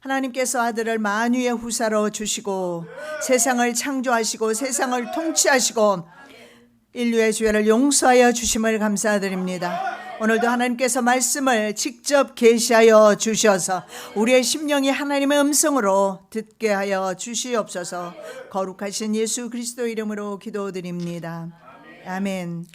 하나님께서 아들을 만유의 후사로 주시고 세상을 창조하시고 세상을 통치하시고 인류의 죄를 용서하여 주심을 감사드립니다. 오늘도 하나님께서 말씀을 직접 계시하여 주셔서 우리의 심령이 하나님의 음성으로 듣게 하여 주시옵소서. 거룩하신 예수 그리스도 이름으로 기도드립니다. 아멘.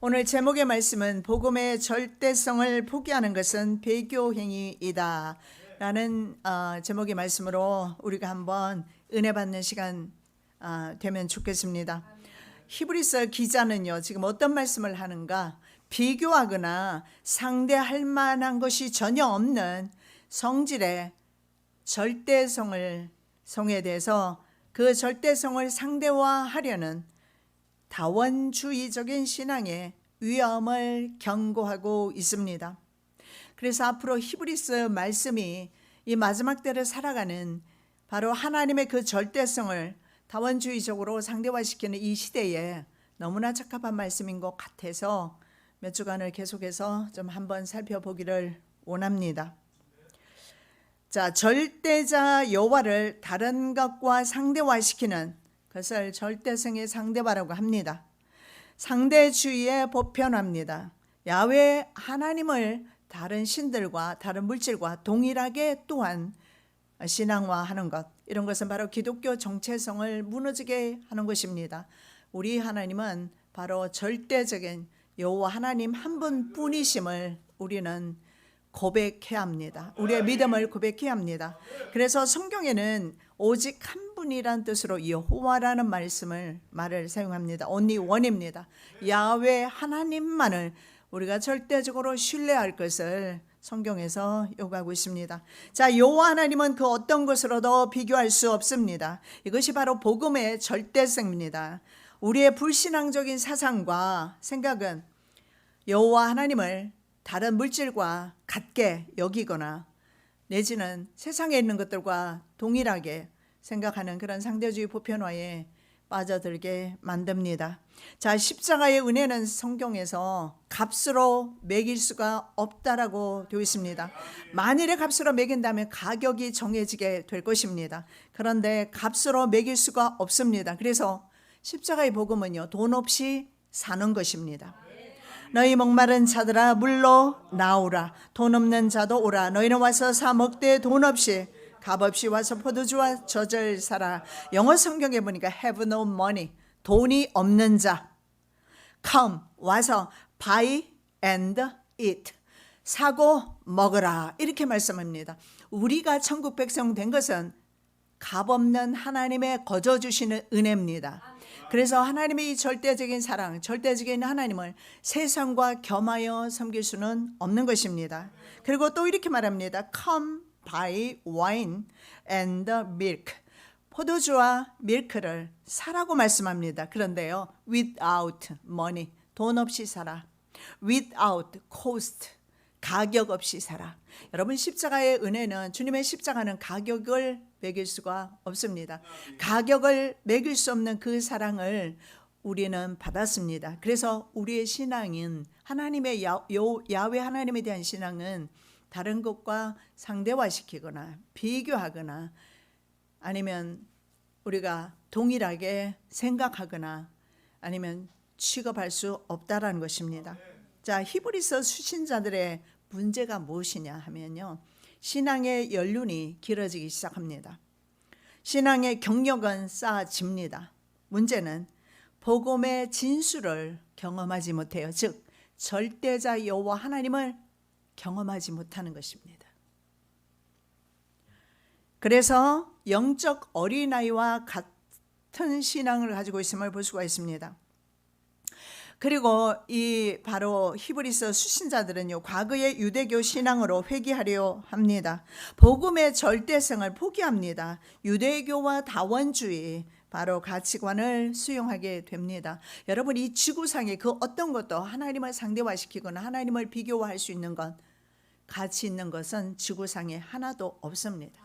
오늘 제목의 말씀은 복음의 절대성을 포기하는 것은 배교행위이다 라는 제목의 말씀으로 우리가 한번 은혜 받는 시간 되면 좋겠습니다. 히브리서 기자는요, 지금 어떤 말씀을 하는가? 비교하거나 상대할 만한 것이 전혀 없는 성질의 절대성에 대해서 그 절대성을 상대화하려는 다원주의적인 신앙의 위험을 경고하고 있습니다. 그래서 앞으로 히브리서 말씀이 이 마지막 때를 살아가는 바로 하나님의 그 절대성을 다원주의적으로 상대화시키는 이 시대에 너무나 적합한 말씀인 것 같아서 몇 주간을 계속해서 좀 한번 살펴보기를 원합니다. 자, 절대자 여호와를 다른 것과 상대화시키는 그것을 절대성의 상대화라고 합니다. 상대주의의 보편화입니다. 야훼 하나님을 다른 신들과 다른 물질과 동일하게 또한 신앙화하는 것, 이런 것은 바로 기독교 정체성을 무너지게 하는 것입니다. 우리 하나님은 바로 절대적인 여호와 하나님 한 분뿐이심을 우리는 고백해야 합니다. 우리의 믿음을 고백해야 합니다. 그래서 성경에는 오직 한 분이란 뜻으로 여호와라는 말을 사용합니다. only one입니다. 야훼 하나님만을 우리가 절대적으로 신뢰할 것을 성경에서 요구하고 있습니다. 자, 여호와 하나님은 그 어떤 것으로도 비교할 수 없습니다. 이것이 바로 복음의 절대성입니다. 우리의 불신앙적인 사상과 생각은 여호와 하나님을 다른 물질과 같게 여기거나 내지는 세상에 있는 것들과 동일하게 생각하는 그런 상대주의 보편화에 빠져들게 만듭니다. 자, 십자가의 은혜는 성경에서 값으로 매길 수가 없다라고 되어 있습니다. 만일에 값으로 매긴다면 가격이 정해지게 될 것입니다. 그런데 값으로 매길 수가 없습니다. 그래서 십자가의 복음은요, 돈 없이 사는 것입니다. 너희 목마른 자들아 물로 나오라. 돈 없는 자도 오라. 너희는 와서 사 먹되 돈 없이 값없이 와서 포도주와 젖을 사라. 영어 성경에 보니까 have no money, 돈이 없는 자, come, 와서 buy and eat, 사고 먹으라, 이렇게 말씀합니다. 우리가 천국 백성 된 것은 값없는 하나님의 거저 주시는 은혜입니다. 그래서 하나님의 이 절대적인 사랑, 절대적인 하나님을 세상과 겸하여 섬길 수는 없는 것입니다. 그리고 또 이렇게 말합니다. Come buy wine and milk. 포도주와 밀크를 사라고 말씀합니다. 그런데요, without money, 돈 없이 사라. without cost, 가격 없이 사라. 여러분, 십자가의 은혜는, 주님의 십자가는 가격을 매길 수가 없습니다. 가격을 매길 수 없는 그 사랑을 우리는 받았습니다. 그래서 우리의 신앙인 하나님의 야훼 하나님에 대한 신앙은 다른 것과 상대화시키거나 비교하거나 아니면 우리가 동일하게 생각하거나 아니면 취급할 수 없다라는 것입니다. 자, 히브리서 수신자들의 문제가 무엇이냐 하면요, 신앙의 연륜이 길어지기 시작합니다. 신앙의 경력은 쌓아집니다. 문제는 복음의 진수를 경험하지 못해요. 즉 절대자 여호와 하나님을 경험하지 못하는 것입니다. 그래서 영적 어린아이와 같은 신앙을 가지고 있음을 볼 수가 있습니다. 그리고 이 바로 히브리서 수신자들은요, 과거의 유대교 신앙으로 회귀하려 합니다. 복음의 절대성을 포기합니다. 유대교와 다원주의, 바로 가치관을 수용하게 됩니다. 여러분, 이 지구상의 그 어떤 것도 하나님을 상대화시키거나 하나님을 비교할 수 있는 것, 가치 있는 것은 지구상에 하나도 없습니다.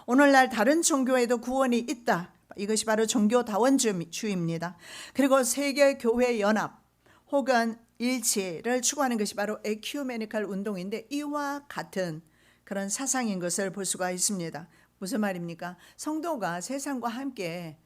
오늘날 다른 종교에도 구원이 있다. 이것이 바로 종교 다원주의입니다. 그리고 세계교회 연합 혹은 일치를 추구하는 것이 바로 에큐메니칼 운동인데 이와 같은 그런 사상인 것을 볼 수가 있습니다. 무슨 말입니까? 성도가 세상과 함께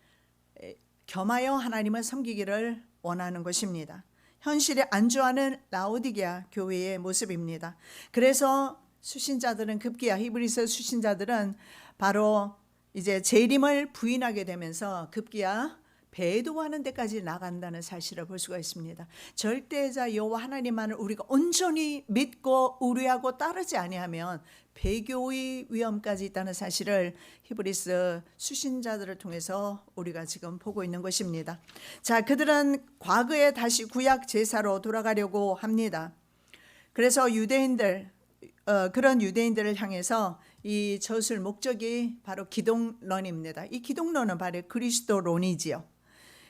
겸하여 하나님을 섬기기를 원하는 것입니다. 현실에 안주하는 라오디게아 교회의 모습입니다. 그래서 수신자들은 급기야 히브리서 수신자들은 바로 이제 재림을 부인하게 되면서 급기야 배도하는 데까지 나간다는 사실을 볼 수가 있습니다. 절대자 여호와 하나님만을 우리가 온전히 믿고 의뢰하고 따르지 아니하면 배교의 위험까지 있다는 사실을 히브리서 수신자들을 통해서 우리가 지금 보고 있는 것입니다. 자, 그들은 과거에 다시 구약 제사로 돌아가려고 합니다. 그래서 그런 유대인들을 향해서 이 저술 목적이 바로 기독론입니다. 이 기독론은 바로 그리스도론이지요.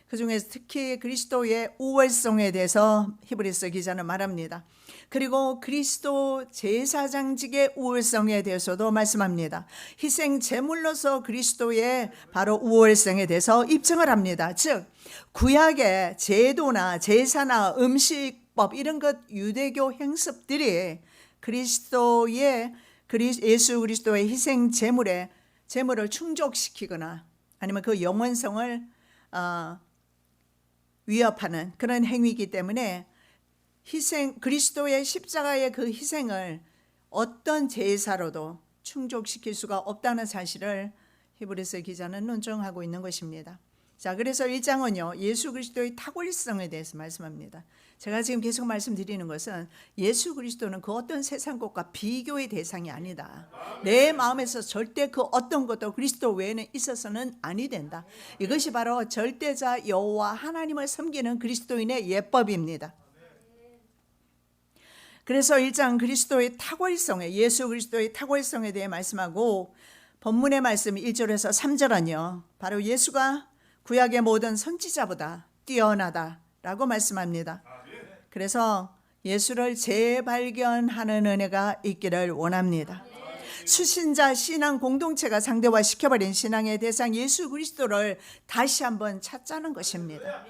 그중에서 특히 그리스도의 우월성에 대해서 히브리서 기자는 말합니다. 그리고 그리스도 제사장직의 우월성에 대해서도 말씀합니다. 희생 제물로서 그리스도의 바로 우월성에 대해서 입증을 합니다. 즉 구약의 제도나 제사나 음식법 이런 것 유대교 행습들이 예수 그리스도의 희생 제물을 충족시키거나 아니면 그 영원성을 위협하는 그런 행위이기 때문에 그리스도의 십자가의 그 희생을 어떤 제사로도 충족시킬 수가 없다는 사실을 히브리서 기자는 논증하고 있는 것입니다. 자, 그래서 1장은요 예수 그리스도의 탁월성에 대해서 말씀합니다. 제가 지금 계속 말씀드리는 것은 예수 그리스도는 그 어떤 세상 것과 비교의 대상이 아니다. 내 마음에서 절대 그 어떤 것도 그리스도 외에는 있어서는 아니 된다. 이것이 바로 절대자 여호와 하나님을 섬기는 그리스도인의 예법입니다. 그래서 1장 그리스도의 탁월성에 예수 그리스도의 탁월성에 대해 말씀하고 본문의 말씀 1절에서 3절은요 바로 예수가 구약의 모든 선지자보다 뛰어나다라고 말씀합니다. 그래서 예수를 재발견하는 은혜가 있기를 원합니다. 수신자 신앙 공동체가 상대화시켜버린 신앙의 대상 예수 그리스도를 다시 한번 찾자는 것입니다.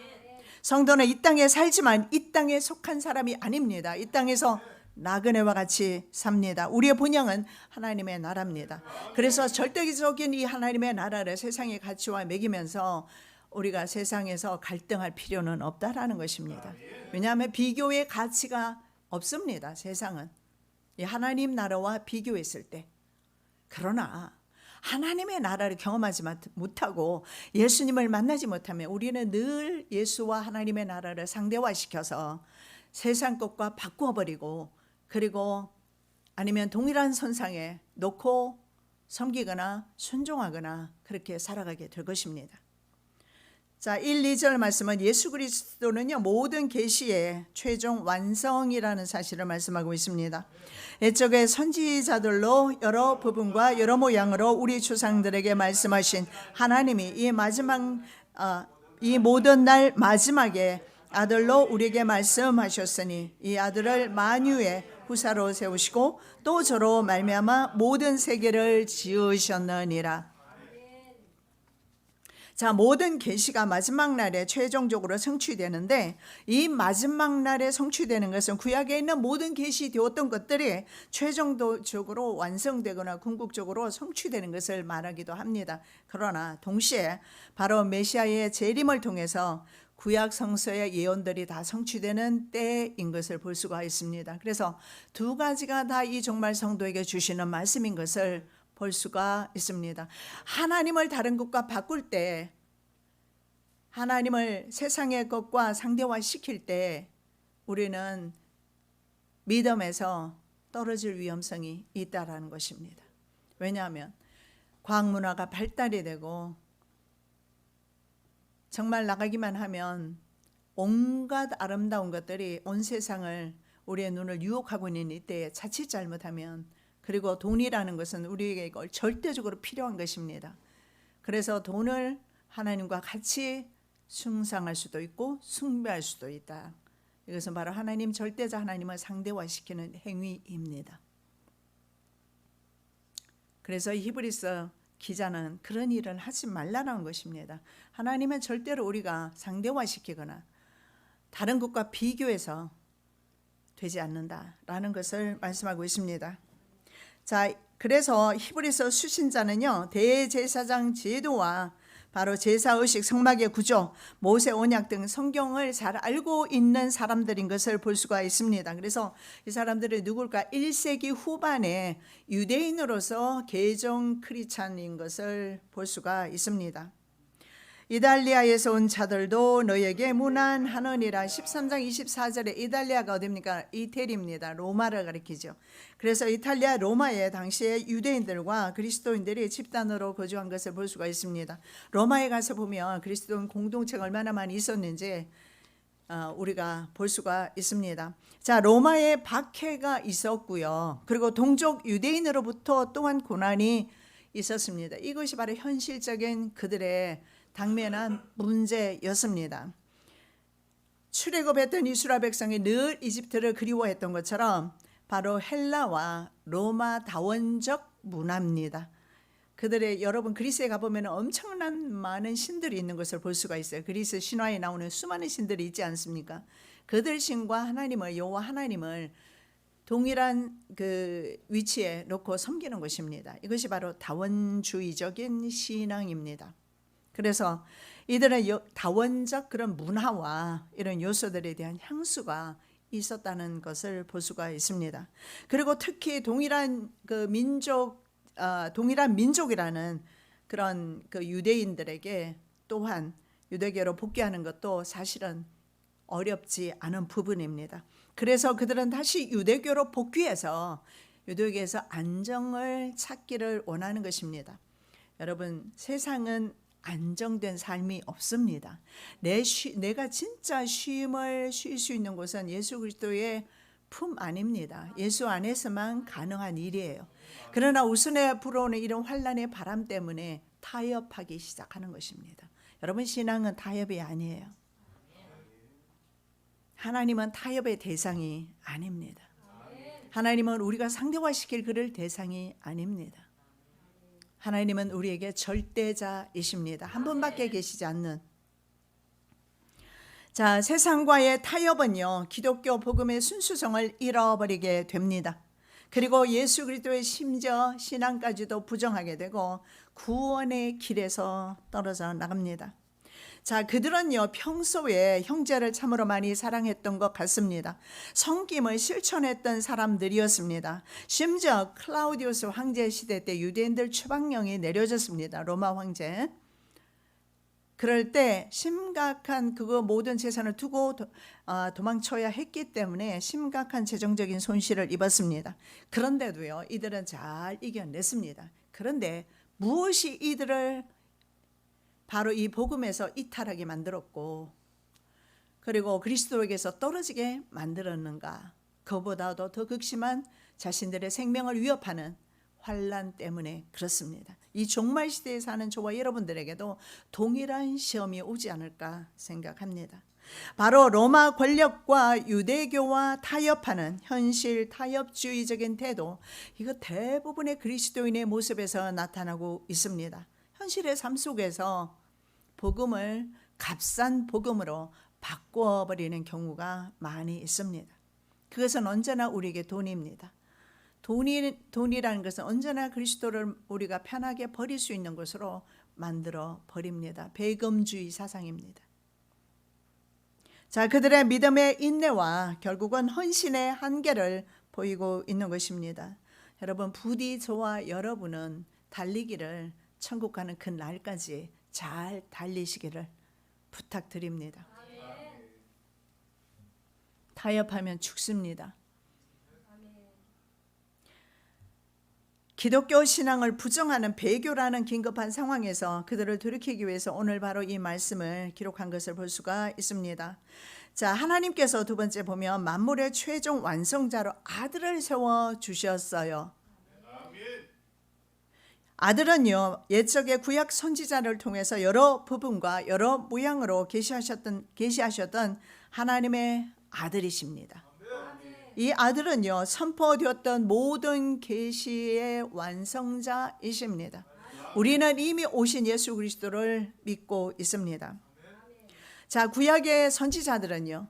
성도는 이 땅에 살지만 이 땅에 속한 사람이 아닙니다. 이 땅에서 나그네와 같이 삽니다. 우리의 본향은 하나님의 나라입니다. 그래서 절대적인 이 하나님의 나라를 세상의 가치와 매기면서 우리가 세상에서 갈등할 필요는 없다라는 것입니다. 왜냐하면 비교의 가치가 없습니다. 세상은 이 하나님 나라와 비교했을 때. 그러나 하나님의 나라를 경험하지 못하고 예수님을 만나지 못하면 우리는 늘 예수와 하나님의 나라를 상대화시켜서 세상 것과 바꾸어버리고 그리고 아니면 동일한 선상에 놓고 섬기거나 순종하거나 그렇게 살아가게 될 것입니다. 자, 1, 2절 말씀은 예수 그리스도는요 모든 계시의 최종 완성이라는 사실을 말씀하고 있습니다. 옛적의 선지자들로 여러 부분과 여러 모양으로 우리 조상들에게 말씀하신 하나님이 이 모든 날 마지막에 아들로 우리에게 말씀하셨으니 이 아들을 만유의 후사로 세우시고 또 저로 말미암아 모든 세계를 지으셨느니라. 자, 모든 계시가 마지막 날에 최종적으로 성취되는데 이 마지막 날에 성취되는 것은 구약에 있는 모든 계시되었던 것들이 최종적으로 완성되거나 궁극적으로 성취되는 것을 말하기도 합니다. 그러나 동시에 바로 메시아의 재림을 통해서 구약 성서의 예언들이 다 성취되는 때인 것을 볼 수가 있습니다. 그래서 두 가지가 다 이 종말 성도에게 주시는 말씀인 것을 볼 수가 있습니다. 하나님을 다른 것과 바꿀 때 하나님을 세상의 것과 상대화시킬 때 우리는 믿음에서 떨어질 위험성이 있다라는 것입니다. 왜냐하면 과학문화가 발달이 되고 정말 나가기만 하면 온갖 아름다운 것들이 온 세상을 우리의 눈을 유혹하고 있는 이때에 자칫 잘못하면 그리고 돈이라는 것은 우리에게 절대적으로 필요한 것입니다. 그래서 돈을 하나님과 같이 숭상할 수도 있고 숭배할 수도 있다. 이것은 바로 하나님 절대자 하나님을 상대화시키는 행위입니다. 그래서 히브리서 기자는 그런 일을 하지 말라는 것입니다. 하나님은 절대로 우리가 상대화시키거나 다른 것과 비교해서 되지 않는다라는 것을 말씀하고 있습니다. 자, 그래서 히브리서 수신자는요, 대제사장 제도와 바로 제사의식, 성막의 구조, 모세 언약 등 성경을 잘 알고 있는 사람들인 것을 볼 수가 있습니다. 그래서 이 사람들이 누굴까? 1세기 후반에 유대인으로서 개종 크리스찬인 것을 볼 수가 있습니다. 이달리아에서 온 자들도 너에게 문안하느니라. 13장 24절에 이달리아가 어디입니까? 이태리입니다. 로마를 가리키죠. 그래서 이탈리아 로마에 당시에 유대인들과 그리스도인들이 집단으로 거주한 것을 볼 수가 있습니다. 로마에 가서 보면 그리스도인 공동체가 얼마나 많이 있었는지 우리가 볼 수가 있습니다. 자, 로마에 박해가 있었고요. 그리고 동족 유대인으로부터 또한 고난이 있었습니다. 이것이 바로 현실적인 그들의 당면한 문제였습니다. 출애굽했던 이스라엘 백성이 늘 이집트를 그리워했던 것처럼 바로 헬라와 로마 다원적 문화입니다. 그들의 여러분 그리스에 가보면 엄청난 많은 신들이 있는 것을 볼 수가 있어요. 그리스 신화에 나오는 수많은 신들이 있지 않습니까? 그들 신과 하나님을, 여호와 하나님을 동일한 그 위치에 놓고 섬기는 것입니다. 이것이 바로 다원주의적인 신앙입니다. 그래서 이들은 다원적 그런 문화와 이런 요소들에 대한 향수가 있었다는 것을 볼 수가 있습니다. 그리고 특히 동일한 민족이라는 그런 그 유대인들에게 또한 유대교로 복귀하는 것도 사실은 어렵지 않은 부분입니다. 그래서 그들은 다시 유대교로 복귀해서 유대교에서 안정을 찾기를 원하는 것입니다. 여러분, 세상은 안정된 삶이 없습니다. 내가 진짜 쉼을 쉴 수 있는 곳은 예수 그리스도의 품 안입니다. 예수 안에서만 가능한 일이에요. 그러나 우순에 불어오는 이런 환란의 바람 때문에 타협하기 시작하는 것입니다. 여러분, 신앙은 타협이 아니에요. 하나님은 타협의 대상이 아닙니다. 하나님은 우리가 상대화시킬 그럴 대상이 아닙니다. 하나님은 우리에게 절대자이십니다. 한 분밖에 계시지 않는. 자, 세상과의 타협은요, 기독교 복음의 순수성을 잃어버리게 됩니다. 그리고 예수 그리스도의 심지어 신앙까지도 부정하게 되고 구원의 길에서 떨어져 나갑니다. 자, 그들은요, 평소에 형제를 참으로 많이 사랑했던 것 같습니다. 섬김을 실천했던 사람들이었습니다. 심지어 클라우디우스 황제 시대 때 유대인들 추방령이 내려졌습니다. 로마 황제. 그럴 때 심각한 그거 모든 재산을 두고 도망쳐야 했기 때문에 심각한 재정적인 손실을 입었습니다. 그런데도요, 이들은 잘 이겨냈습니다. 그런데 무엇이 이들을 바로 이 복음에서 이탈하게 만들었고 그리고 그리스도에게서 떨어지게 만들었는가? 그보다도 더 극심한 자신들의 생명을 위협하는 환난 때문에 그렇습니다. 이 종말 시대에 사는 저와 여러분들에게도 동일한 시험이 오지 않을까 생각합니다. 바로 로마 권력과 유대교와 타협하는 현실 타협주의적인 태도, 이거 대부분의 그리스도인의 모습에서 나타나고 있습니다. 현실의 삶 속에서 복음을 값싼 복음으로 바꿔버리는 경우가 많이 있습니다. 그것은 언제나 우리에게 돈입니다. 돈이라는 것은 언제나 그리스도를 우리가 편하게 버릴 수 있는 것으로 만들어 버립니다. 배금주의 사상입니다. 자, 그들의 믿음의 인내와 결국은 헌신의 한계를 보이고 있는 것입니다. 여러분, 부디 저와 여러분은 달리기를 천국 가는 그 날까지 잘 달리시기를 부탁드립니다. 타협하면 죽습니다. 기독교 신앙을 부정하는 배교라는 긴급한 상황에서 그들을 돌이키기 위해서 오늘 바로 이 말씀을 기록한 것을 볼 수가 있습니다. 자, 하나님께서 두 번째 보면 만물의 최종 완성자로 아들을 세워주셨어요. 아들은요, 옛적의 구약 선지자를 통해서 여러 부분과 여러 모양으로 계시하셨던 하나님의 아들이십니다. 이 아들은요, 선포되었던 모든 계시의 완성자이십니다. 우리는 이미 오신 예수 그리스도를 믿고 있습니다. 자, 구약의 선지자들은요,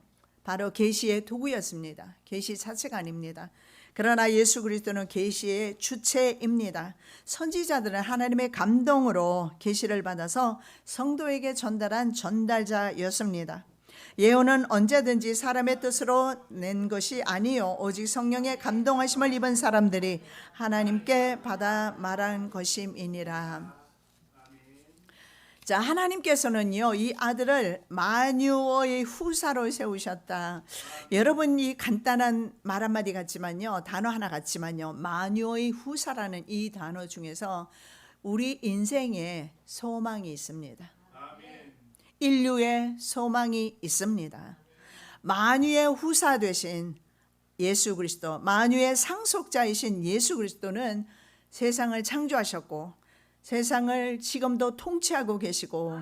바로 계시의 도구였습니다. 계시 자체가 아닙니다. 그러나 예수 그리스도는 계시의 주체입니다. 선지자들은 하나님의 감동으로 계시를 받아서 성도에게 전달한 전달자였습니다. 예언은 언제든지 사람의 뜻으로 낸 것이 아니요 오직 성령의 감동하심을 입은 사람들이 하나님께 받아 말한 것임이니라. 자, 하나님께서는요, 이 아들을 만유의 후사로 세우셨다. 여러분, 이 간단한 말 한마디 같지만요, 단어 하나 같지만요, 만유의 후사라는 이 단어 중에서 우리 인생에 소망이 있습니다. 인류의 소망이 있습니다. 만유의 후사 되신 예수 그리스도, 만유의 상속자이신 예수 그리스도는 세상을 창조하셨고 세상을 지금도 통치하고 계시고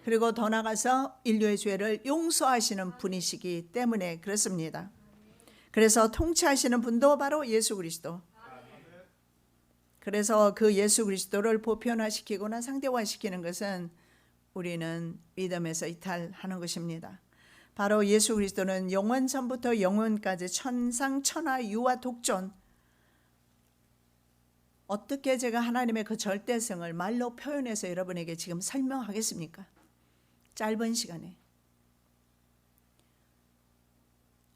그리고 더 나아가서 인류의 죄를 용서하시는 분이시기 때문에 그렇습니다. 그래서 통치하시는 분도 바로 예수 그리스도. 그래서 그 예수 그리스도를 보편화시키거나 상대화시키는 것은 우리는 믿음에서 이탈하는 것입니다. 바로 예수 그리스도는 영원 전부터 영원까지 천상천하 유아 독존, 어떻게 제가 하나님의 그 절대성을 말로 표현해서 여러분에게 지금 설명하겠습니까? 짧은 시간에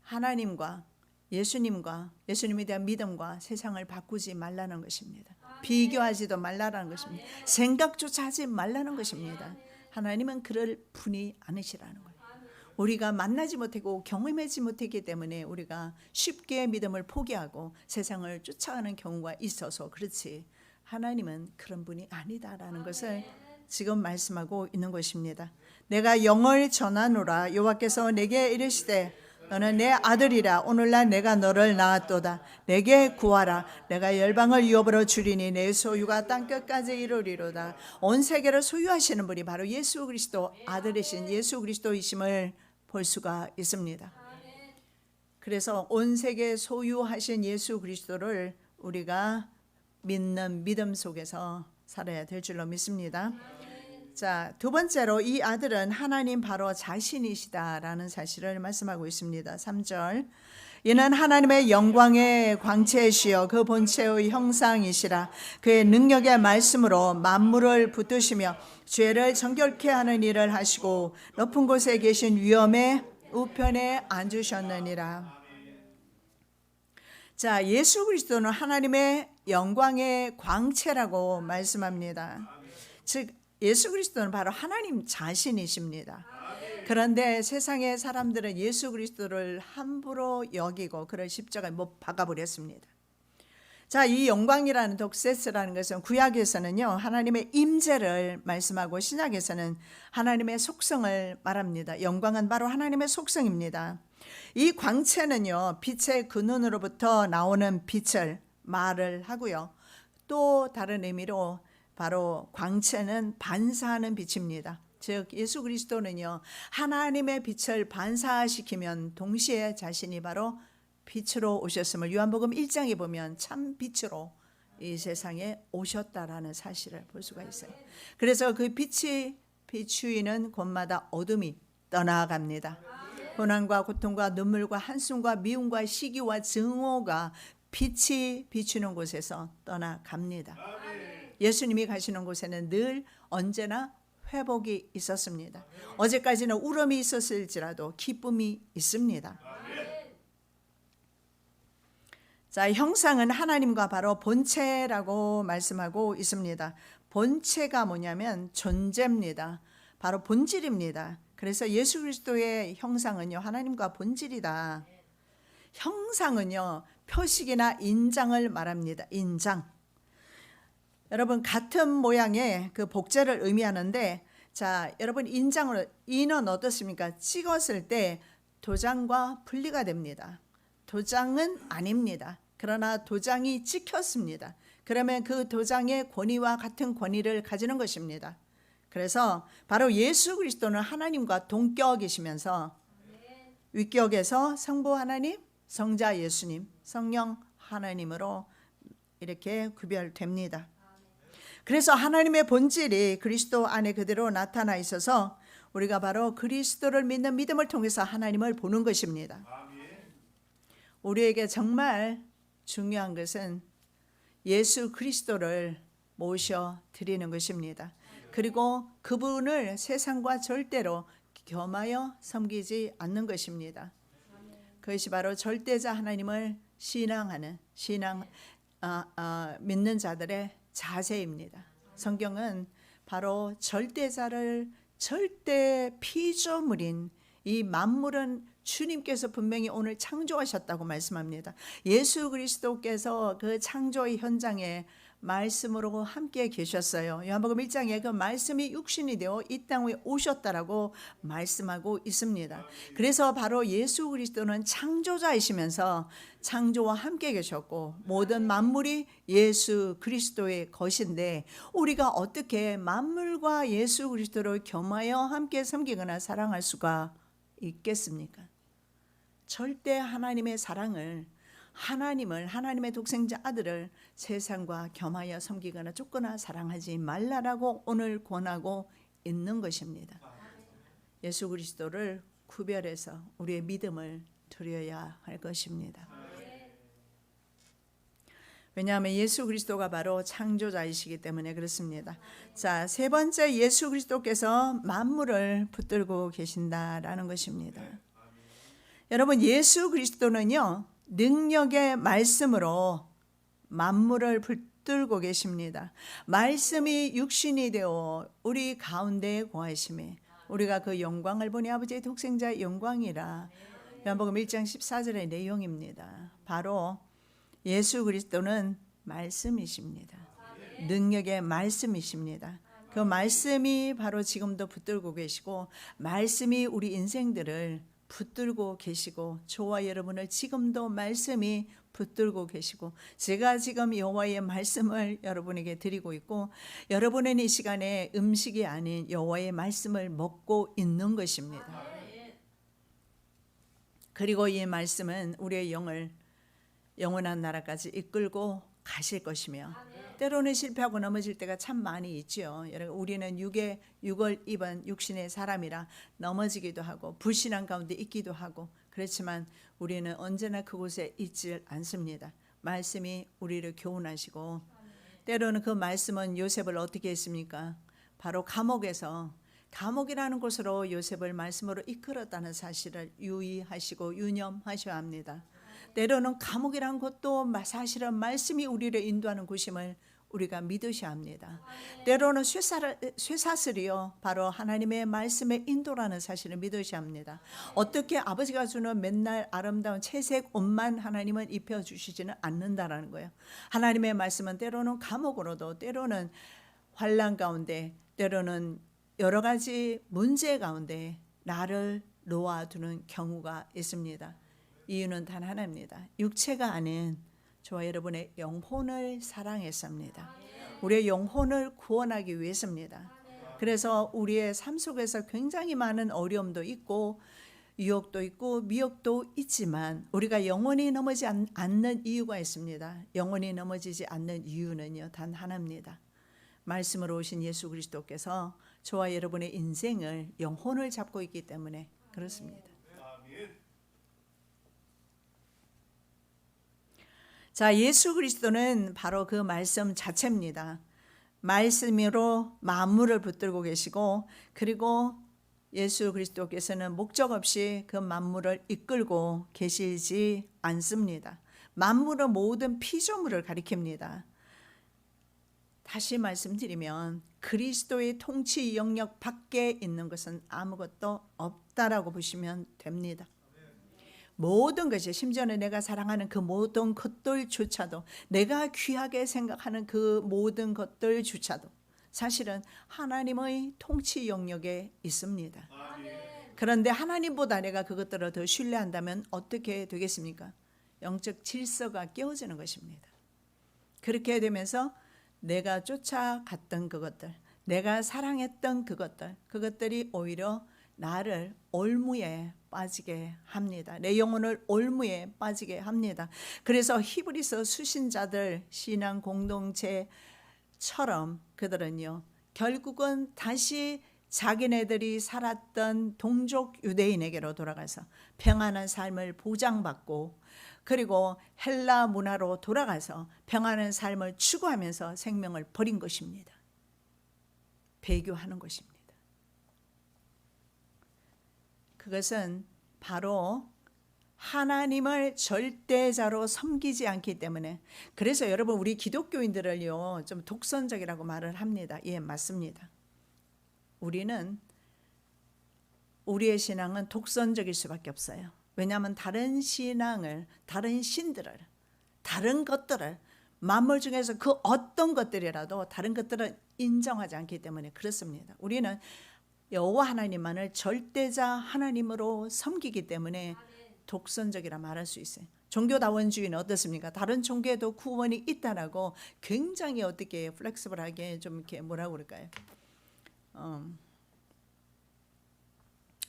하나님과 예수님과 예수님에 대한 믿음과 세상을 바꾸지 말라는 것입니다. 비교하지도 말라는 것입니다. 생각조차 하지 말라는 것입니다. 하나님은 그럴 분이 아니시라는 거예요. 우리가 만나지 못하고 경험하지 못했기 때문에 우리가 쉽게 믿음을 포기하고 세상을 쫓아가는 경우가 있어서 그렇지, 하나님은 그런 분이 아니다라는 것을 지금 말씀하고 있는 것입니다. 내가 영을 전하노라. 여호와께서 내게 이르시되 너는 내 아들이라. 오늘날 내가 너를 낳았도다. 내게 구하라. 내가 열방을 유업으로 주리니 내 소유가 땅끝까지 이루리로다. 온 세계를 소유하시는 분이 바로 예수 그리스도 아들이신 예수 그리스도이심을 볼 수가 있습니다. 그래서 온 세계 소유하신 예수 그리스도를 우리가 믿는 믿음 속에서 살아야 될 줄로 믿습니다. 자, 두 번째로 이 아들은 하나님 바로 자신이시다라는 사실을 말씀하고 있습니다. 3절. 이는 하나님의 영광의 광채이시여 그 본체의 형상이시라. 그의 능력의 말씀으로 만물을 붙드시며 죄를 정결케 하는 일을 하시고 높은 곳에 계신 위엄의 우편에 앉으셨느니라. 자, 예수 그리스도는 하나님의 영광의 광채라고 말씀합니다. 즉 예수 그리스도는 바로 하나님 자신이십니다. 그런데 세상의 사람들은 예수 그리스도를 함부로 여기고 그를 십자가에 못 박아버렸습니다. 자, 이 영광이라는 독세스라는 것은 구약에서는요 하나님의 임재를 말씀하고 신약에서는 하나님의 속성을 말합니다. 영광은 바로 하나님의 속성입니다. 이 광채는요 빛의 근원으로부터 나오는 빛을 말을 하고요, 또 다른 의미로 바로 광채는 반사하는 빛입니다. 즉 예수 그리스도는요 하나님의 빛을 반사시키면 동시에 자신이 바로 빛으로 오셨음을 요한복음 1장에 보면 참 빛으로 이 세상에 오셨다라는 사실을 볼 수가 있어요. 그래서 그 빛이 비추이는 곳마다 어둠이 떠나갑니다. 고난과 고통과 눈물과 한숨과 미움과 시기와 증오가 빛이 비추는 곳에서 떠나갑니다. 예수님이 가시는 곳에는 늘 언제나 회복이 있었습니다. 어제까지는 울음이 있었을지라도 기쁨이 있습니다. 자, 형상은 하나님과 바로 본체라고 말씀하고 있습니다. 본체가 뭐냐면 존재입니다. 바로 본질입니다. 그래서 예수 그리스도의 형상은요 하나님과 본질이다. 형상은요 표식이나 인장을 말합니다. 인장. 여러분 같은 모양의 그 복제를 의미하는데, 자 여러분 인장으로 인은 어떻습니까? 찍었을 때 도장과 분리가 됩니다. 도장은 아닙니다. 그러나 도장이 찍혔습니다. 그러면 그 도장의 권위와 같은 권위를 가지는 것입니다. 그래서 바로 예수 그리스도는 하나님과 동격이시면서 윗격에서 성부 하나님, 성자 예수님, 성령 하나님으로 이렇게 구별됩니다. 그래서 하나님의 본질이 그리스도 안에 그대로 나타나 있어서 우리가 바로 그리스도를 믿는 믿음을 통해서 하나님을 보는 것입니다. 우리에게 정말 중요한 것은 예수 그리스도를 모셔 드리는 것입니다. 그리고 그분을 세상과 절대로 겸하여 섬기지 않는 것입니다. 그것이 바로 절대자 하나님을 신앙하는 믿는 자들의 자세입니다. 성경은 바로 절대자를 절대 피조물인 이 만물은 주님께서 분명히 오늘 창조하셨다고 말씀합니다. 예수 그리스도께서 그 창조의 현장에 말씀으로 함께 계셨어요. 요한복음 1장에 그 말씀이 육신이 되어 이 땅에 오셨다라고 말씀하고 있습니다. 그래서 바로 예수 그리스도는 창조자이시면서 창조와 함께 계셨고 모든 만물이 예수 그리스도의 것인데 우리가 어떻게 만물과 예수 그리스도를 겸하여 함께 섬기거나 사랑할 수가 있겠습니까? 절대 하나님의 사랑을 하나님의 독생자 아들을 세상과 겸하여 섬기거나 쫓거나 사랑하지 말라라고 오늘 권하고 있는 것입니다. 예수 그리스도를 구별해서 우리의 믿음을 드려야 할 것입니다. 왜냐하면 예수 그리스도가 바로 창조자이시기 때문에 그렇습니다. 자, 세 번째, 예수 그리스도께서 만물을 붙들고 계신다라는 것입니다. 여러분, 예수 그리스도는요 능력의 말씀으로 만물을 붙들고 계십니다. 말씀이 육신이 되어 우리 가운데 거하심에 우리가 그 영광을 보니 아버지의 독생자의 영광이라. 요한복음 1장 14절의 내용입니다. 바로 예수 그리스도는 말씀이십니다. 능력의 말씀이십니다. 그 말씀이 바로 지금도 붙들고 계시고 말씀이 우리 인생들을 붙들고 계시고 저와 여러분을 지금도 말씀이 붙들고 계시고 제가 지금 여호와의 말씀을 여러분에게 드리고 있고 여러분은 이 시간에 음식이 아닌 여호와의 말씀을 먹고 있는 것입니다. 그리고 이 말씀은 우리의 영을 영원한 나라까지 이끌고 가실 것이며 때로는 실패하고 넘어질 때가 참 많이 있죠. 우리는 육을 입은 육신의 사람이라 넘어지기도 하고 불신앙 가운데 있기도 하고 그렇지만 우리는 언제나 그곳에 있질 않습니다. 말씀이 우리를 교훈하시고 때로는 그 말씀은 요셉을 어떻게 했습니까? 바로 감옥이라는 곳으로 요셉을 말씀으로 이끌었다는 사실을 유의하시고 유념하셔야 합니다. 때로는 감옥이란 것도 사실은 말씀이 우리를 인도하는 곳임을 우리가 믿으셔야 합니다. 때로는 쇠사슬이요 바로 하나님의 말씀의 인도라는 사실을 믿으셔야 합니다. 어떻게 아버지가 주는 맨날 아름다운 채색 옷만 하나님은 입혀주시지는 않는다라는 거예요. 하나님의 말씀은 때로는 감옥으로도 때로는 환난 가운데 때로는 여러 가지 문제 가운데 나를 놓아두는 경우가 있습니다. 이유는 단 하나입니다. 육체가 아닌 저와 여러분의 영혼을 사랑했습니다. 우리의 영혼을 구원하기 위해서입니다. 그래서 우리의 삶 속에서 굉장히 많은 어려움도 있고 유혹도 있고 미혹도 있지만 우리가 영원히 넘어지지 않는 이유가 있습니다. 영원히 넘어지지 않는 이유는요 단 하나입니다. 말씀으로 오신 예수 그리스도께서 저와 여러분의 인생을 영혼을 잡고 있기 때문에 그렇습니다. 자, 예수 그리스도는 바로 그 말씀 자체입니다. 말씀으로 만물을 붙들고 계시고 그리고 예수 그리스도께서는 목적 없이 그 만물을 이끌고 계시지 않습니다. 만물은 모든 피조물을 가리킵니다. 다시 말씀드리면 그리스도의 통치 영역 밖에 있는 것은 아무것도 없다라고 보시면 됩니다. 모든 것이 심지어는 내가 사랑하는 그 모든 것들조차도 내가 귀하게 생각하는 그 모든 것들조차도 사실은 하나님의 통치 영역에 있습니다. 그런데 하나님보다 내가 그것들을 더 신뢰한다면 어떻게 되겠습니까? 영적 질서가 깨어지는 것입니다. 그렇게 되면서 내가 쫓아갔던 그것들, 내가 사랑했던 그것들이 오히려 나를 올무에 빠지게 합니다. 내 영혼을 올무에 빠지게 합니다. 그래서 히브리서 수신자들 신앙 공동체처럼 그들은요 결국은 다시 자기네들이 살았던 동족 유대인에게로 돌아가서 평안한 삶을 보장받고, 그리고 헬라 문화로 돌아가서 평안한 삶을 추구하면서 생명을 버린 것입니다. 배교하는 것입니다. 그것은 바로 하나님을 절대자로 섬기지 않기 때문에. 그래서 여러분, 우리 기독교인들을요 좀 독선적이라고 말을 합니다. 예, 맞습니다. 우리의 신앙은 독선적일 수밖에 없어요. 왜냐하면 다른 신앙을, 다른 신들을, 다른 것들을, 만물 중에서 그 어떤 것들이라도 다른 것들을 인정하지 않기 때문에 그렇습니다. 우리는 여호와 하나님만을 절대자 하나님으로 섬기기 때문에 독선적이라 말할 수 있어요. 종교다원주의는 어떻습니까? 다른 종교에도 구원이 있다라고 굉장히 어떻게 플렉시블하게 좀 이렇게 뭐라고 그럴까요?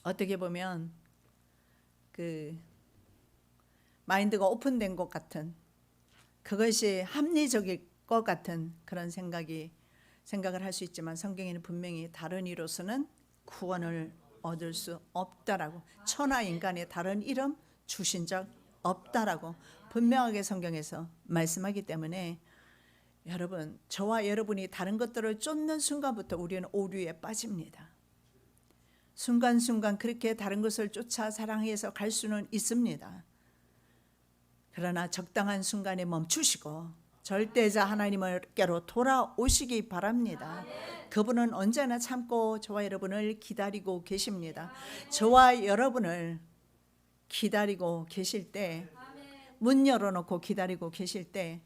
어떻게 보면 그 마인드가 오픈된 것 같은, 그것이 합리적일 것 같은 그런 생각을 할 수 있지만, 성경에는 분명히 다른 이로서는 구원을 얻을 수 없다라고, 천하 인간의 다른 이름 주신 적 없다라고 분명하게 성경에서 말씀하기 때문에, 여러분, 저와 여러분이 다른 것들을 쫓는 순간부터 우리는 오류에 빠집니다. 순간순간 그렇게 다른 것을 쫓아 사랑해서 갈 수는 있습니다. 그러나 적당한 순간에 멈추시고 절대자 하나님께로 돌아오시기 바랍니다. 그분은 언제나 참고 저와 여러분을 기다리고 계십니다. 저와 여러분을 기다리고 계실 때, 문 열어놓고 기다리고 계실 때,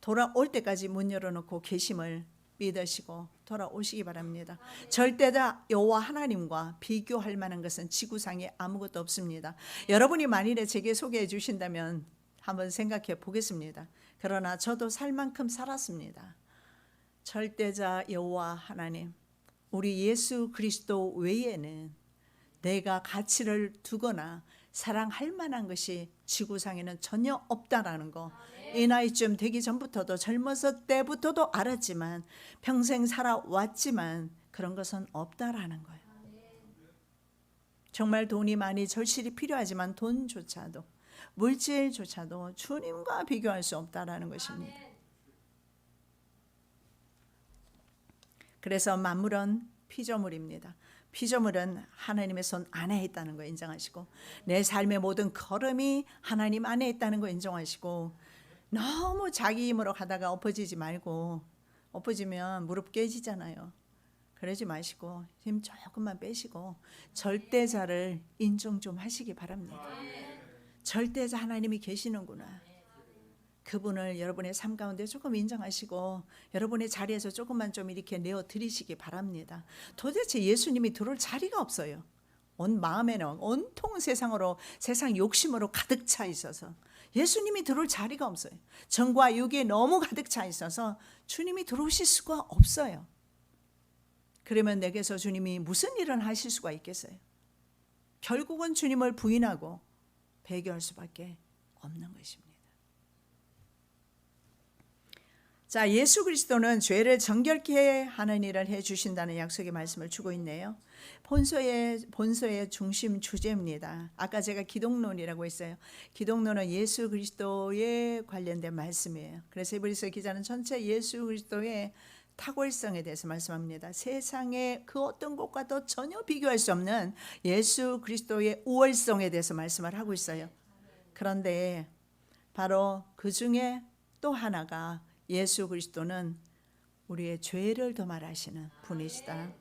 돌아올 때까지 문 열어놓고 계심을 믿으시고 돌아오시기 바랍니다. 절대자 여호와 하나님과 비교할 만한 것은 지구상에 아무것도 없습니다. 여러분이 만일에 제게 소개해 주신다면 한번 생각해 보겠습니다. 그러나 저도 살 만큼 살았습니다. 절대자 여호와 하나님, 우리 예수 그리스도 외에는 내가 가치를 두거나 사랑할 만한 것이 지구상에는 전혀 없다라는 거, 이 나이쯤 되기 전부터도, 젊었을 때부터도 알았지만, 평생 살아왔지만 그런 것은 없다라는 거예요. 정말 돈이 많이 절실히 필요하지만 돈조차도, 물질조차도 주님과 비교할 수 없다라는 것입니다. 그래서 만물은 피조물입니다. 피조물은 하나님의 손 안에 있다는 거 인정하시고, 내 삶의 모든 걸음이 하나님 안에 있다는 거 인정하시고, 너무 자기 힘으로 가다가 엎어지지 말고, 엎어지면 무릎 깨지잖아요. 그러지 마시고 힘 조금만 빼시고 절대자를 인정 좀 하시기 바랍니다. 절대자 하나님이 계시는구나, 그분을 여러분의 삶 가운데 조금 인정하시고 여러분의 자리에서 조금만 좀 이렇게 내어 드리시기 바랍니다. 도대체 예수님이 들어올 자리가 없어요. 온 마음에는 온통 세상으로, 세상 욕심으로 가득 차 있어서 예수님이 들어올 자리가 없어요. 정과 육이 너무 가득 차 있어서 주님이 들어오실 수가 없어요. 그러면 내게서 주님이 무슨 일을 하실 수가 있겠어요? 결국은 주님을 부인하고 배교할 수밖에 없는 것입니다. 자, 예수 그리스도는 죄를 정결케 하는 일을 해주신다는 약속의 말씀을 주고 있네요. 본서의 중심 주제입니다. 아까 제가 기독론이라고 했어요. 기독론은 예수 그리스도에 관련된 말씀이에요. 그래서 히브리서 기자는 전체 예수 그리스도의 탁월성에 대해서 말씀합니다. 세상의 그 어떤 것과도 전혀 비교할 수 없는 예수 그리스도의 우월성에 대해서 말씀을 하고 있어요. 그런데 바로 그 중에 또 하나가 예수 그리스도는 우리의 죄를 도말하시는 분이시다.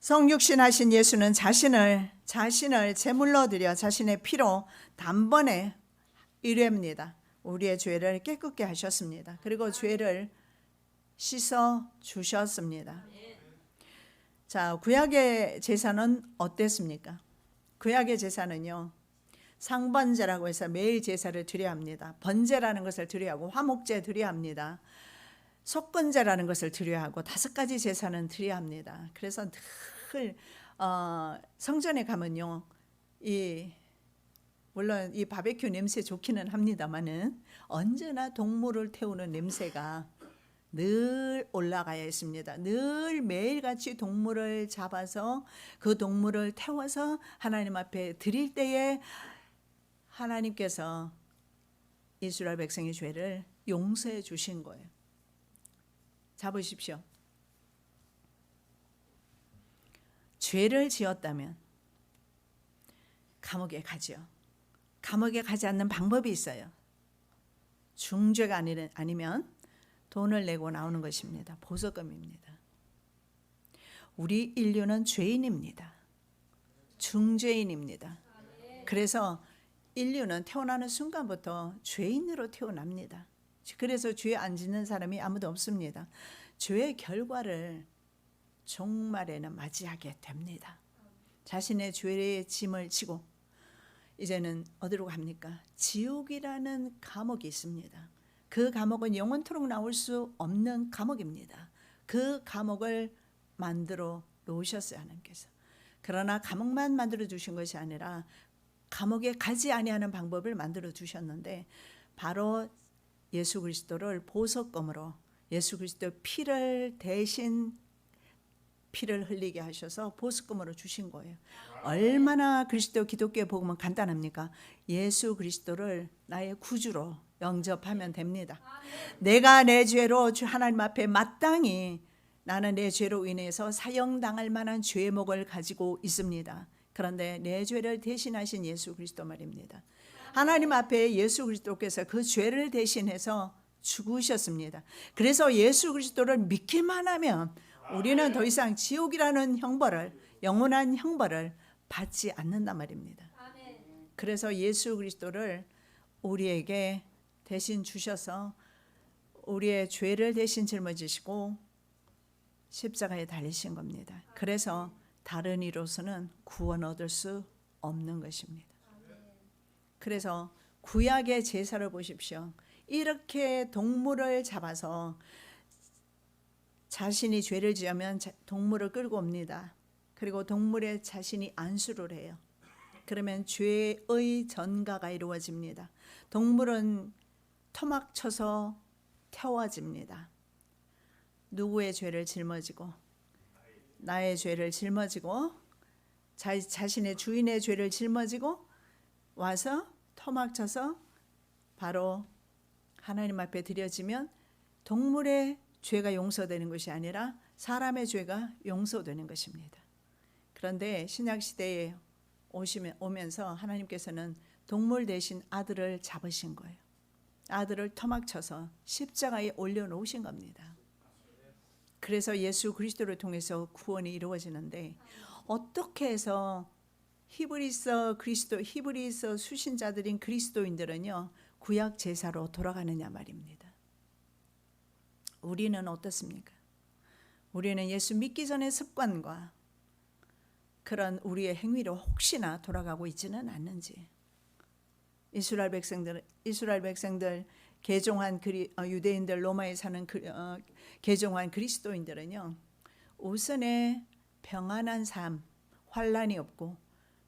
성육신 하신 예수는 자신을 제물로 드려 자신의 피로 단번에 이례입니다. 우리의 죄를 깨끗게 하셨습니다. 그리고 죄를 씻어 주셨습니다. 자, 구약의 제사는 어땠습니까? 구약의 제사는요, 상번제라고 해서 매일 제사를 드려야 합니다. 번제라는 것을 드려야 하고, 화목제 드려야 합니다. 속건제라는 것을 드려야 하고, 5가지 제사는 드려야 합니다. 그래서 늘 성전에 가면요, 물론 이 바베큐 냄새 좋기는 합니다만은 언제나 동물을 태우는 냄새가 늘 올라가야 했습니다. 늘 매일같이 동물을 잡아서 그 동물을 태워서 하나님 앞에 드릴 때에 하나님께서 이스라엘 백성의 죄를 용서해 주신 거예요. 잡으십시오. 죄를 지었다면 감옥에 가죠. 감옥에 가지 않는 방법이 있어요. 중죄가 아니면 돈을 내고 나오는 것입니다. 보석금입니다. 우리 인류는 죄인입니다. 중죄인입니다. 그래서 인류는 태어나는 순간부터 죄인으로 태어납니다. 그래서 죄 안 짓는 사람이 아무도 없습니다. 죄의 결과를 종말에는 맞이하게 됩니다. 자신의 죄의 짐을 지고 이제는 어디로 갑니까? 지옥이라는 감옥이 있습니다. 그 감옥은 영원토록 나올 수 없는 감옥입니다. 그 감옥을 만들어 놓으셨어요, 하나님께서. 그러나 감옥만 만들어 주신 것이 아니라 감옥에 가지 아니하는 방법을 만들어 주셨는데 바로 예수 그리스도를 보석금으로 예수 그리스도의 피를 대신 피를 흘리게 하셔서 보석금으로 주신 거예요. 얼마나 그리스도 기독교의 복음은 간단합니까? 예수 그리스도를 나의 구주로 영접하면 됩니다. 내가 내 죄로 하나님 앞에 마땅히 나는 내 죄로 인해서 사형당할 만한 죄목을 가지고 있습니다. 그런데 내 죄를 대신하신 예수 그리스도 말입니다. 하나님 앞에 예수 그리스도께서 그 죄를 대신해서 죽으셨습니다. 그래서 예수 그리스도를 믿기만 하면 우리는 더 이상 지옥이라는 형벌을, 영원한 형벌을 받지 않는단 말입니다. 그래서 예수 그리스도를 우리에게 대신 주셔서 우리의 죄를 대신 짊어지시고 십자가에 달리신 겁니다. 그래서 다른 이로서는 구원 얻을 수 없는 것입니다. 그래서 구약의 제사를 보십시오. 이렇게 동물을 잡아서 자신이 죄를 지으면 동물을 끌고 옵니다. 그리고 동물에 자신이 안수를 해요. 그러면 죄의 전가가 이루어집니다. 동물은 토막쳐서 태워집니다. 누구의 죄를 짊어지고 나의 죄를 짊어지고 자신의 주인의 죄를 짊어지고 와서 토막쳐서 바로 하나님 앞에 드려지면 동물의 죄가 용서되는 것이 아니라 사람의 죄가 용서되는 것입니다. 그런데 신약시대에 오면서 하나님께서는 동물 대신 아들을 잡으신 거예요. 아들을 토막쳐서 십자가에 올려놓으신 겁니다. 그래서 예수 그리스도를 통해서 구원이 이루어지는데 어떻게 해서 히브리서 수신자들인 그리스도인들은요 구약 제사로 돌아가느냐 말입니다. 우리는 어떻습니까? 우리는 예수 믿기 전의 습관과 그런 우리의 행위로 혹시나 돌아가고 있지는 않는지. 이스라엘 백성들 개종한 유대인들 로마에 사는 개종한 그리스도인들은요 우선에 평안한 삶, 환난이 없고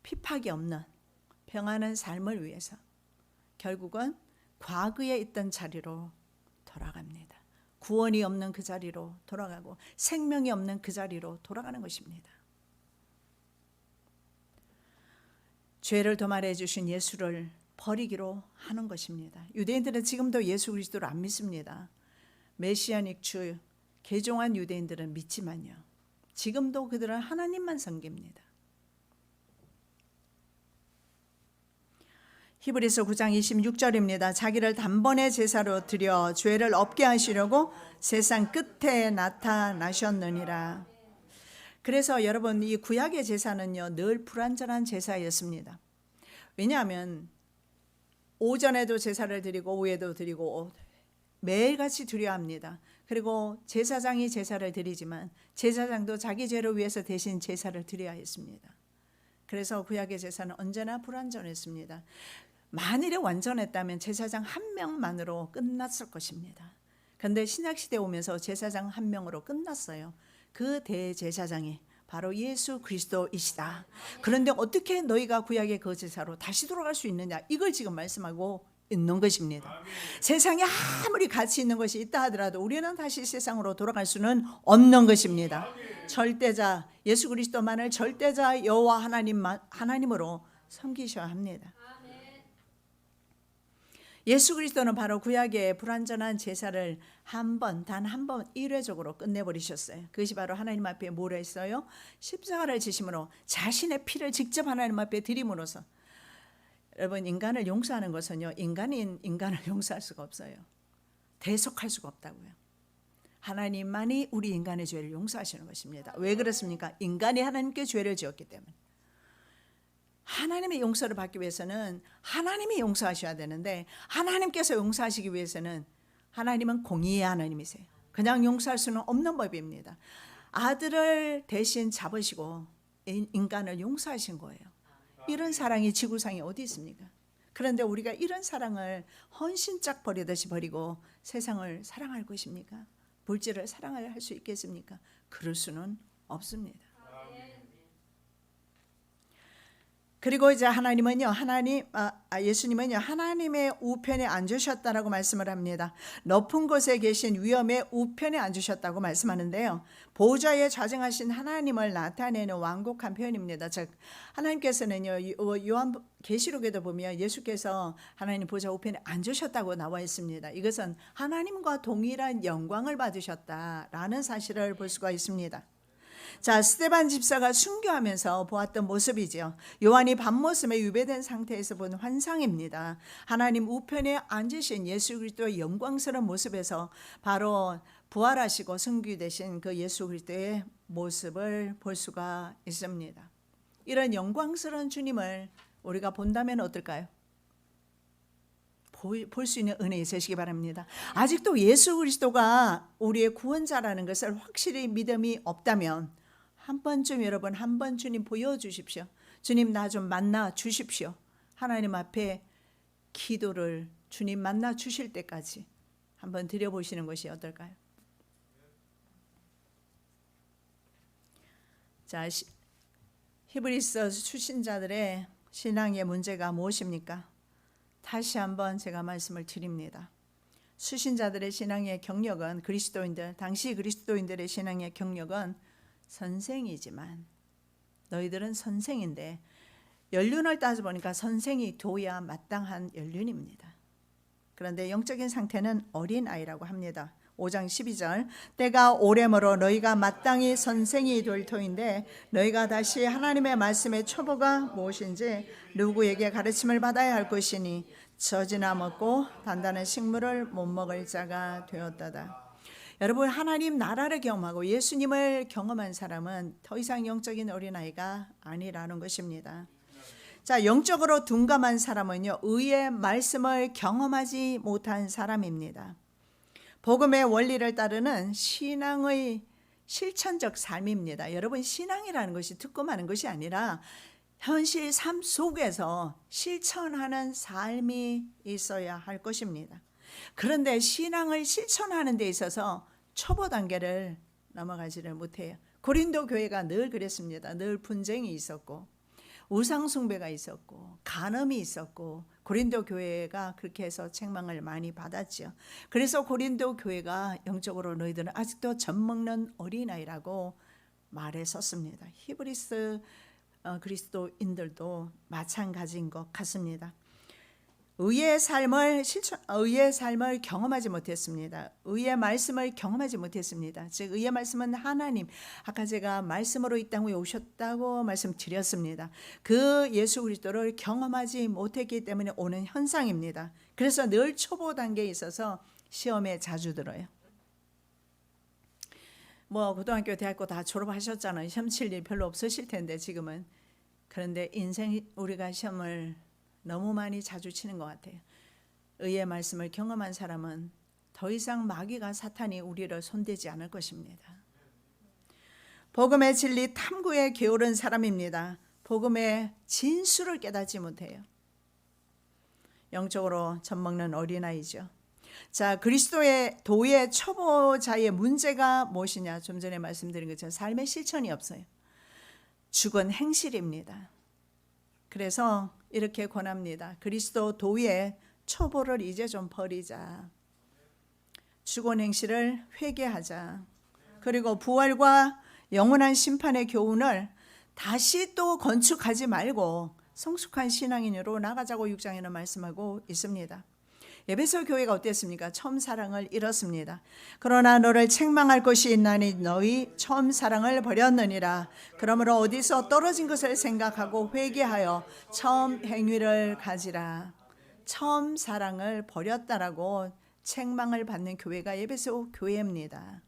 핍박이 없는 평안한 삶을 위해서 결국은 과거에 있던 자리로 돌아갑니다. 구원이 없는 그 자리로 돌아가고 생명이 없는 그 자리로 돌아가는 것입니다. 죄를 도말해 주신 예수를 버리기로 하는 것입니다. 유대인들은 지금도 예수 그리스도를 안 믿습니다. 메시아닉 주 개종한 유대인들은 믿지만요. 지금도 그들은 하나님만 섬깁니다. 히브리서 9장 26절입니다. 자기를 단번에 제사로 드려 죄를 없게 하시려고 세상 끝에 나타나셨느니라. 그래서 여러분 이 구약의 제사는요 늘 불완전한 제사였습니다. 왜냐하면 오전에도 제사를 드리고 오후에도 드리고 매일같이 드려야 합니다. 그리고 제사장이 제사를 드리지만 제사장도 자기 죄를 위해서 대신 제사를 드려야 했습니다. 그래서 구약의 제사는 언제나 불완전했습니다. 만일에 완전했다면 제사장 한 명만으로 끝났을 것입니다. 그런데 신약시대에 오면서 제사장 한 명으로 끝났어요. 그 대제사장이 바로 예수 그리스도이시다. 그런데 어떻게 너희가 구약의 그 제사로 다시 돌아갈 수 있느냐? 이걸 지금 말씀하고 있는 것입니다. 세상에 아무리 가치 있는 것이 있다 하더라도 우리는 다시 세상으로 돌아갈 수는 없는 것입니다. 절대자 예수 그리스도만을 절대자 여호와 하나님으로 섬기셔야 합니다. 예수 그리스도는 바로 구약의 불완전한 제사를 단 한 번 일회적으로 끝내버리셨어요. 그것이 바로 하나님 앞에 뭐라 했어요? 십자가를 지심으로 자신의 피를 직접 하나님 앞에 드림으로써. 여러분, 인간을 용서하는 것은요, 인간인 인간을 용서할 수가 없어요. 대속할 수가 없다고요. 하나님만이 우리 인간의 죄를 용서하시는 것입니다. 왜 그렇습니까? 인간이 하나님께 죄를 지었기 때문에. 하나님의 용서를 받기 위해서는 하나님이 용서하셔야 되는데, 하나님께서 용서하시기 위해서는 하나님은 공의의 하나님이세요. 그냥 용서할 수는 없는 법입니다. 아들을 대신 잡으시고 인간을 용서하신 거예요. 이런 사랑이 지구상에 어디 있습니까? 그런데 우리가 이런 사랑을 헌신짝 버리듯이 버리고 세상을 사랑할 것입니까? 물질을 사랑할 수 있겠습니까? 그럴 수는 없습니다. 그리고 이제 예수님은요, 하나님의 우편에 앉으셨다라고 말씀을 합니다. 높은 곳에 계신 위엄의 우편에 앉으셨다고 말씀하는데요, 보좌에 좌정하신 하나님을 나타내는 완곡한 표현입니다. 즉, 하나님께서는요, 요한 계시록에도 보면 예수께서 하나님 보좌 우편에 앉으셨다고 나와 있습니다. 이것은 하나님과 동일한 영광을 받으셨다라는 사실을 볼 수가 있습니다. 자, 스데반 집사가 순교하면서 보았던 모습이죠. 요한이 밤모습에 유배된 상태에서 본 환상입니다. 하나님 우편에 앉으신 예수 그리스도의 영광스러운 모습에서 바로 부활하시고 승귀되신 그 예수 그리스도의 모습을 볼 수가 있습니다. 이런 영광스러운 주님을 우리가 본다면 어떨까요? 볼 수 있는 은혜 있으시기 바랍니다. 아직도 예수 그리스도가 우리의 구원자라는 것을 확실히 믿음이 없다면 한 번쯤 여러분, 한 번 주님 보여주십시오. 주님, 나 좀 만나 주십시오. 하나님 앞에 기도를 주님 만나 주실 때까지 한번 드려보시는 것이 어떨까요? 자, 히브리서 출신자들의 신앙의 문제가 무엇입니까? 다시 한번 제가 말씀을 드립니다. 수신자들의 신앙의 경력은 당시 그리스도인들의 신앙의 경력은 선생이지만, 너희들은 선생인데 연륜을 따져보니까 선생이 둬야 마땅한 연륜입니다. 그런데 영적인 상태는 어린아이라고 합니다. 5장 12절, 때가 오래므로 너희가 마땅히 선생이 될 터인데 너희가 다시 하나님의 말씀의 초보가 무엇인지 누구에게 가르침을 받아야 할 것이니 젖이나 먹고 단단한 식물을 못 먹을 자가 되었다다. 여러분, 하나님 나라를 경험하고 예수님을 경험한 사람은 더 이상 영적인 어린아이가 아니라는 것입니다. 자, 영적으로 둔감한 사람은요, 의의 말씀을 경험하지 못한 사람입니다. 복음의 원리를 따르는 신앙의 실천적 삶입니다. 여러분, 신앙이라는 것이 듣고 마는 것이 아니라 현실 삶 속에서 실천하는 삶이 있어야 할 것입니다. 그런데 신앙을 실천하는 데 있어서 초보 단계를 넘어가지를 못해요. 고린도 교회가 늘 그랬습니다. 늘 분쟁이 있었고 우상 숭배가 있었고 간음이 있었고, 고린도 교회가 그렇게 해서 책망을 많이 받았죠. 그래서 고린도 교회가 영적으로 너희들은 아직도 젖먹는 어린아이라고 말했었습니다. 히브리스 그리스도인들도 마찬가지인 것 같습니다. 의의 삶을 경험하지 못했습니다. 의의 말씀을 경험하지 못했습니다. 즉, 의의 말씀은 하나님, 아까 제가 말씀으로 이 땅에 오셨다고 말씀드렸습니다. 그 예수 그리스도를 경험하지 못했기 때문에 오는 현상입니다. 그래서 늘 초보 단계에 있어서 시험에 자주 들어요. 고등학교, 대학교 다 졸업하셨잖아요. 시험 칠 일 별로 없으실 텐데 지금은. 그런데 우리가 시험을 너무 많이 자주 치는 것 같아요. 의의 말씀을 경험한 사람은 더 이상 마귀가, 사탄이 우리를 손대지 않을 것입니다. 복음의 진리 탐구에 게으른 사람입니다. 복음의 진수를 깨닫지 못해요. 영적으로 젖먹는 어린아이죠. 자, 그리스도의 도의 초보자의 문제가 무엇이냐? 좀 전에 말씀드린 것처럼 삶의 실천이 없어요. 죽은 행실입니다. 그래서 이렇게 권합니다. 그리스도 도의 초보를 이제 좀 버리자. 죽은 행실을 회개하자. 그리고 부활과 영원한 심판의 교훈을 다시 또 건축하지 말고 성숙한 신앙인으로 나가자고 6장에는 말씀하고 있습니다. 에베소 교회가 어땠습니까? 처음 사랑을 잃었습니다. 그러나 너를 책망할 것이 있나니 너희 처음 사랑을 버렸느니라. 그러므로 어디서 떨어진 것을 생각하고 회개하여 처음 행위를 가지라. 처음 사랑을 버렸다라고 책망을 받는 교회가 에베소 교회입니다.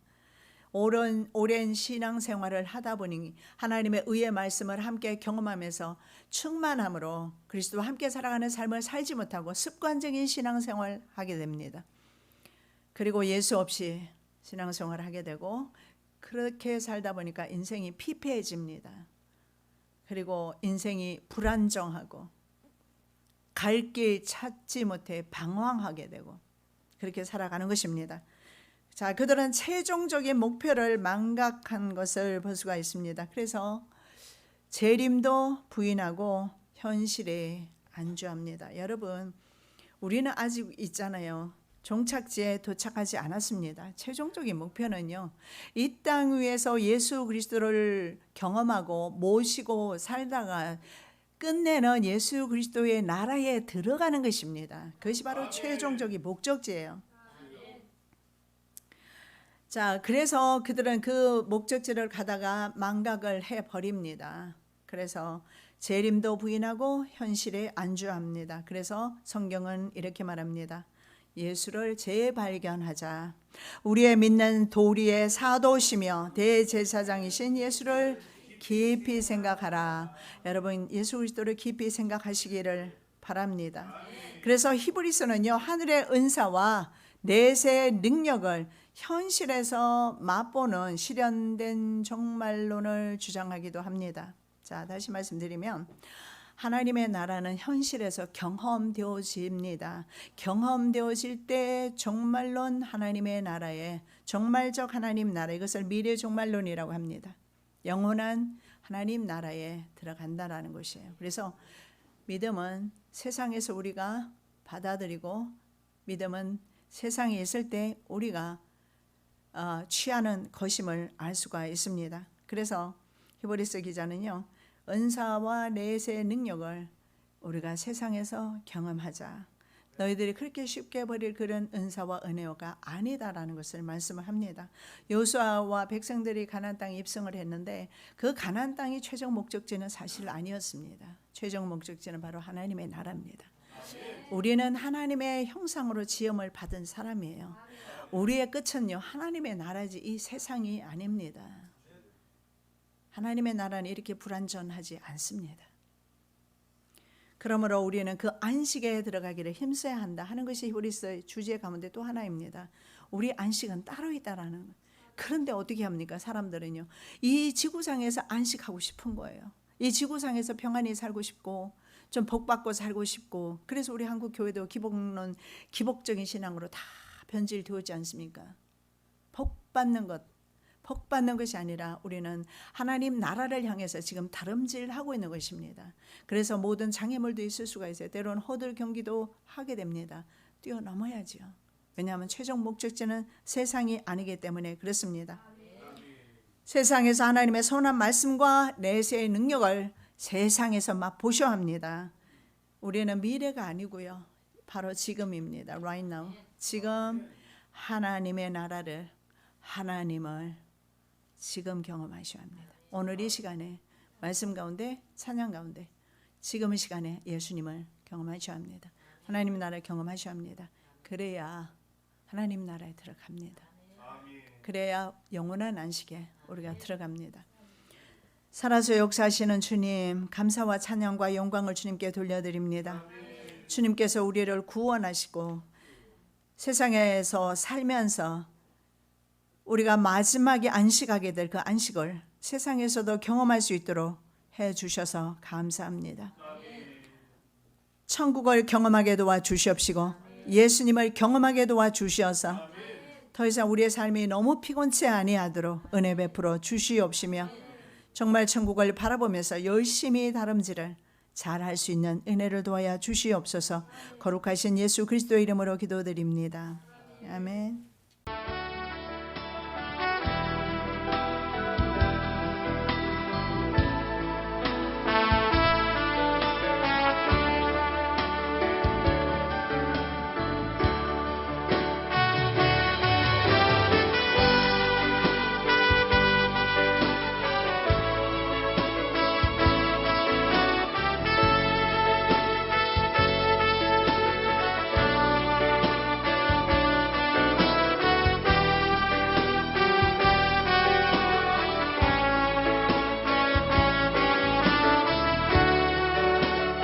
오랜 신앙생활을 하다 보니 하나님의 의의 말씀을 함께 경험하면서 충만함으로 그리스도와 함께 살아가는 삶을 살지 못하고 습관적인 신앙생활을 하게 됩니다. 그리고 예수 없이 신앙생활을 하게 되고 그렇게 살다 보니까 인생이 피폐해집니다. 그리고 인생이 불안정하고 갈 길 찾지 못해 방황하게 되고 그렇게 살아가는 것입니다. 자, 그들은 최종적인 목표를 망각한 것을 볼 수가 있습니다. 그래서 재림도 부인하고 현실에 안주합니다. 여러분, 우리는 아직 있잖아요. 종착지에 도착하지 않았습니다. 최종적인 목표는요, 이 땅 위에서 예수 그리스도를 경험하고 모시고 살다가 끝내는 예수 그리스도의 나라에 들어가는 것입니다. 그것이 바로 최종적인 목적지예요. 자, 그래서 그들은 그 목적지를 가다가 망각을 해버립니다. 그래서 재림도 부인하고 현실에 안주합니다. 그래서 성경은 이렇게 말합니다. 예수를 재발견하자. 우리의 믿는 도리의 사도시며 대제사장이신 예수를 깊이 생각하라. 여러분, 예수 그리스도를 깊이 생각하시기를 바랍니다. 그래서 히브리서는요, 하늘의 은사와 내세의 능력을 현실에서 맛보는 실현된 종말론을 주장하기도 합니다. 자, 다시 말씀드리면 하나님의 나라는 현실에서 경험되어집니다. 경험되어질 때 종말론 하나님의 나라에 종말적 하나님 나라, 이것을 미래 종말론이라고 합니다. 영원한 하나님 나라에 들어간다라는 것이에요. 그래서 믿음은 세상에서 우리가 받아들이고 믿음은 세상에 있을 때 우리가 취하는 것임을 알 수가 있습니다. 그래서 히브리서 기자는요, 은사와 내세의 능력을 우리가 세상에서 경험하자. 너희들이 그렇게 쉽게 버릴 그런 은사와 은혜가 아니다라는 것을 말씀을 합니다. 여호수아와 백성들이 가나안 땅에 입성을 했는데 그 가나안 땅이 최종 목적지는 사실 아니었습니다. 최종 목적지는 바로 하나님의 나라입니다. 우리는 하나님의 형상으로 지음을 받은 사람이에요. 우리의 끝은요, 하나님의 나라지 이 세상이 아닙니다. 하나님의 나라는 이렇게 불완전하지 않습니다. 그러므로 우리는 그 안식에 들어가기를 힘써야 한다 하는 것이 히브리서의 주제 가운데 또 하나입니다. 우리 안식은 따로 있다라는. 그런데 어떻게 합니까? 사람들은요, 이 지구상에서 안식하고 싶은 거예요. 이 지구상에서 평안히 살고 싶고 좀 복받고 살고 싶고, 그래서 우리 한국 교회도 기복론, 기복적인 신앙으로 다 변질되었지 않습니까? 복받는 것이 아니라 우리는 하나님 나라를 향해서 지금 다름질하고 있는 것입니다. 그래서 모든 장애물도 있을 수가 있어요. 때로는 허들 경기도 하게 됩니다. 뛰어넘어야죠. 왜냐하면 최종 목적지는 세상이 아니기 때문에 그렇습니다. 세상에서 하나님의 선한 말씀과 내세의 능력을 세상에서 맛보셔야 합니다. 우리는 미래가 아니고요, 바로 지금입니다. Right now. 지금 하나님의 나라를, 하나님을 지금 경험하셔야 합니다. 오늘 이 시간에 말씀 가운데, 찬양 가운데 지금 이 시간에 예수님을 경험하셔야 합니다. 하나님 나라를 경험하셔야 합니다. 그래야 하나님 나라에 들어갑니다. 그래야 영원한 안식에 우리가 들어갑니다. 살아서 역사하시는 주님, 감사와 찬양과 영광을 주님께 돌려드립니다. 주님께서 우리를 구원하시고 세상에서 살면서 우리가 마지막에 안식하게 될 그 안식을 세상에서도 경험할 수 있도록 해주셔서 감사합니다. 천국을 경험하게 도와주시옵시고 예수님을 경험하게 도와주시어서 더 이상 우리의 삶이 너무 피곤치 아니하도록 은혜 베풀어 주시옵시며 정말 천국을 바라보면서 열심히 다름질을 잘 할 수 있는 은혜를 도하여 주시옵소서. 거룩하신 예수 그리스도의 이름으로 기도드립니다. 아멘.